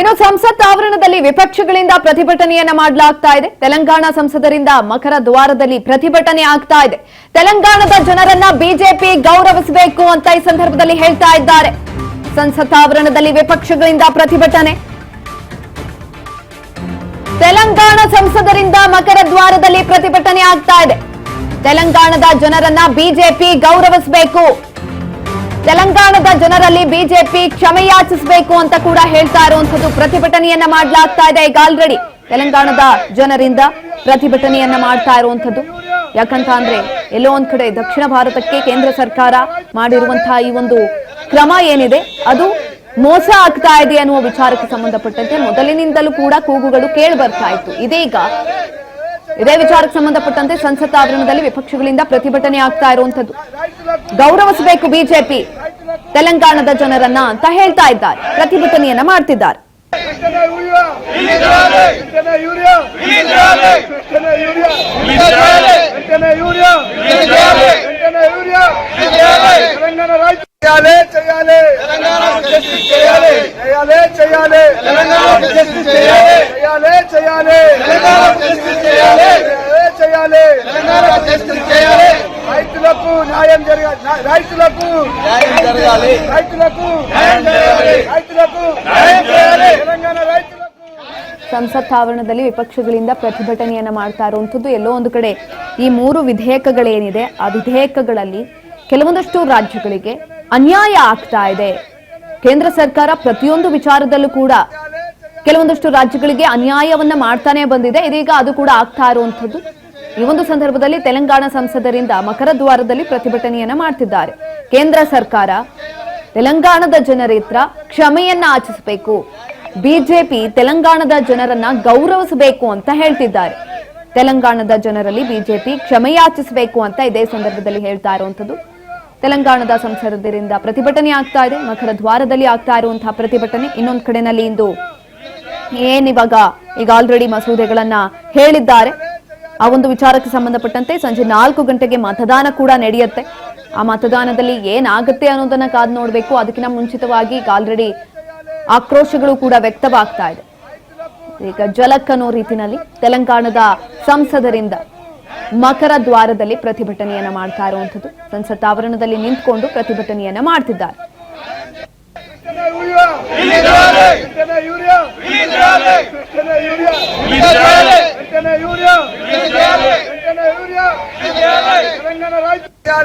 ಇನ್ನು ಸಂಸತ್ ಆವರಣದಲ್ಲಿ ವಿಪಕ್ಷಗಳಿಂದ ಪ್ರತಿಭಟನೆಯನ್ನ ಮಾಡಲಾಗ್ತಾ ಇದೆ. ತೆಲಂಗಾಣ ಸಂಸದರಿಂದ ಮಕರ ದ್ವಾರದಲ್ಲಿ ಪ್ರತಿಭಟನೆ ಆಗ್ತಾ ಇದೆ. ತೆಲಂಗಾಣದ ಜನರನ್ನ ಬಿಜೆಪಿ ಗೌರವಿಸಬೇಕು ಅಂತ ಈ ಸಂದರ್ಭದಲ್ಲಿ ಹೇಳ್ತಾ ಇದ್ದಾರೆ. ಸಂಸತ್ ಆವರಣದಲ್ಲಿ ವಿಪಕ್ಷಗಳಿಂದ ಪ್ರತಿಭಟನೆ. ತೆಲಂಗಾಣ ಸಂಸದರಿಂದ ಮಕರ ದ್ವಾರದಲ್ಲಿ ಪ್ರತಿಭಟನೆ ಆಗ್ತಾ ಇದೆ. ತೆಲಂಗಾಣದ ಜನರನ್ನ ಬಿಜೆಪಿ ಗೌರವಿಸಬೇಕು, ತೆಲಂಗಾಣದ ಜನರಲ್ಲಿ ಬಿಜೆಪಿ ಕ್ಷಮೆಯಾಚಿಸಬೇಕು ಅಂತ ಕೂಡ ಹೇಳ್ತಾ ಇರುವಂತದ್ದು. ಪ್ರತಿಭಟನೆಯನ್ನ ಮಾಡಲಾಗ್ತಾ ಇದೆ. ಈಗ ಆಲ್ರೆಡಿ ತೆಲಂಗಾಣದ ಜನರಿಂದ ಪ್ರತಿಭಟನೆಯನ್ನ ಮಾಡ್ತಾ ಇರುವಂತದ್ದು. ಯಾಕಂತ ಅಂದ್ರೆ ಎಲ್ಲೋ ಒಂದ್ ಕಡೆ ದಕ್ಷಿಣ ಭಾರತಕ್ಕೆ ಕೇಂದ್ರ ಸರ್ಕಾರ ಮಾಡಿರುವಂತಹ ಈ ಒಂದು ಕ್ರಮ ಏನಿದೆ ಅದು ಮೋಸ ಆಗ್ತಾ ಇದೆ ಅನ್ನುವ ವಿಚಾರಕ್ಕೆ ಸಂಬಂಧಪಟ್ಟಂತೆ ಮೊದಲಿನಿಂದಲೂ ಕೂಡ ಕೂಗುಗಳು ಕೇಳಿ ಬರ್ತಾ ಇತ್ತು. ಇದೀಗ ಇದೇ ವಿಚಾರಕ್ಕೆ ಸಂಬಂಧಪಟ್ಟಂತೆ ಸಂಸತ್ ಆವರಣದಲ್ಲಿ ವಿಪಕ್ಷಗಳಿಂದ ಪ್ರತಿಭಟನೆ ಆಗ್ತಾ ಇರುವಂತದ್ದು. ಗೌರವಿಸಬೇಕು ಬಿಜೆಪಿ ತೆಲಂಗಾಣದ ಜನರನ್ನ ಅಂತ ಹೇಳ್ತಾ ಇದ್ದಾರೆ. ಪ್ರತಿಭಟನೆಯನ್ನ ಮಾಡ್ತಿದ್ದಾರೆ. రైతులకు న్యాయం జరగాలి, రైతులకు న్యాయం జరగాలి, రైతులకు న్యాయం జరగాలి, రైతులకు న్యాయం చేయాలి, తెలంగాణ రైతులకు. ಸಂಸತ್ ಆವರಣದಲ್ಲಿ ವಿಪಕ್ಷಗಳಿಂದ ಪ್ರತಿಭಟನೆಯನ್ನ ಮಾಡ್ತಾ ಇರುವಂತದ್ದು. ಎಲ್ಲೋ ಒಂದು ಕಡೆ ಈ 3 ವಿಧೇಯಕಗಳೇನಿದೆ ಆ ವಿಧೇಯಕಗಳಲ್ಲಿ ಕೆಲವೊಂದಷ್ಟು ರಾಜ್ಯಗಳಿಗೆ ಅನ್ಯಾಯ ಆಗ್ತಾ ಇದೆ. ಕೇಂದ್ರ ಸರ್ಕಾರ ಪ್ರತಿಯೊಂದು ವಿಚಾರದಲ್ಲೂ ಕೂಡ ಕೆಲವೊಂದಷ್ಟು ರಾಜ್ಯಗಳಿಗೆ ಅನ್ಯಾಯವನ್ನ ಮಾಡ್ತಾನೆ ಬಂದಿದೆ. ಇದೀಗ ಅದು ಕೂಡ ಆಗ್ತಾ ಇರುವಂತದ್ದು. ಈ ಒಂದು ಸಂದರ್ಭದಲ್ಲಿ ತೆಲಂಗಾಣ ಸಂಸದರಿಂದ ಮಕರ ದ್ವಾರದಲ್ಲಿ ಪ್ರತಿಭಟನೆಯನ್ನ ಮಾಡ್ತಿದ್ದಾರೆ. ಕೇಂದ್ರ ಸರ್ಕಾರ ತೆಲಂಗಾಣದ ಜನರ ಹತ್ರ ಕ್ಷಮೆಯನ್ನ ಯಾಚಿಸಬೇಕು, ಬಿಜೆಪಿ ತೆಲಂಗಾಣದ ಜನರನ್ನ ಗೌರವಿಸಬೇಕು ಅಂತ ಹೇಳ್ತಿದ್ದಾರೆ. ತೆಲಂಗಾಣದ ಜನರಲ್ಲಿ ಬಿಜೆಪಿ ಕ್ಷಮೆಯಾಚಿಸಬೇಕು ಅಂತ ಇದೇ ಸಂದರ್ಭದಲ್ಲಿ ಹೇಳ್ತಾ ಇರುವಂತದ್ದು. ತೆಲಂಗಾಣದ ಸಂಸದರಿಂದ ಪ್ರತಿಭಟನೆ ಆಗ್ತಾ ಇದೆ. ಮಕರ ದ್ವಾರದಲ್ಲಿ ಆಗ್ತಾ ಇರುವಂತಹ ಪ್ರತಿಭಟನೆ. ಇನ್ನೊಂದು ಕಡೆನಲ್ಲಿ ಇಂದು ಏನಿವಾಗ ಈಗ ಆಲ್ರೆಡಿ ಮಸೂದೆಗಳನ್ನ ಹೇಳಿದ್ದಾರೆ. ಆ ಒಂದು ವಿಚಾರಕ್ಕೆ ಸಂಬಂಧಪಟ್ಟಂತೆ ಸಂಜೆ 4 ಗಂಟೆಗೆ ಮತದಾನ ಕೂಡ ನಡೆಯುತ್ತೆ. ಆ ಮತದಾನದಲ್ಲಿ ಏನಾಗುತ್ತೆ ಅನ್ನೋದನ್ನ ಕಾದು ನೋಡಬೇಕು. ಅದಕ್ಕಿಂತ ಮುಂಚಿತವಾಗಿ ಈಗ ಆಲ್ರೆಡಿ ಆಕ್ರೋಶಗಳು ಕೂಡ ವ್ಯಕ್ತವಾಗ್ತಾ ಇದೆ. ಈಗ ಜಲಕ್ ಅನ್ನೋ ರೀತಿಯಲ್ಲಿ ತೆಲಂಗಾಣದ ಸಂಸದರಿಂದ ಮಕರ ದ್ವಾರದಲ್ಲಿ ಪ್ರತಿಭಟನೆಯನ್ನ ಮಾಡ್ತಾ ಇರುವಂತದ್ದು. ಸಂಸತ್ ಆವರಣದಲ್ಲಿ ನಿಂತ್ಕೊಂಡು ಪ್ರತಿಭಟನೆಯನ್ನ ಮಾಡ್ತಿದ್ದಾರೆ.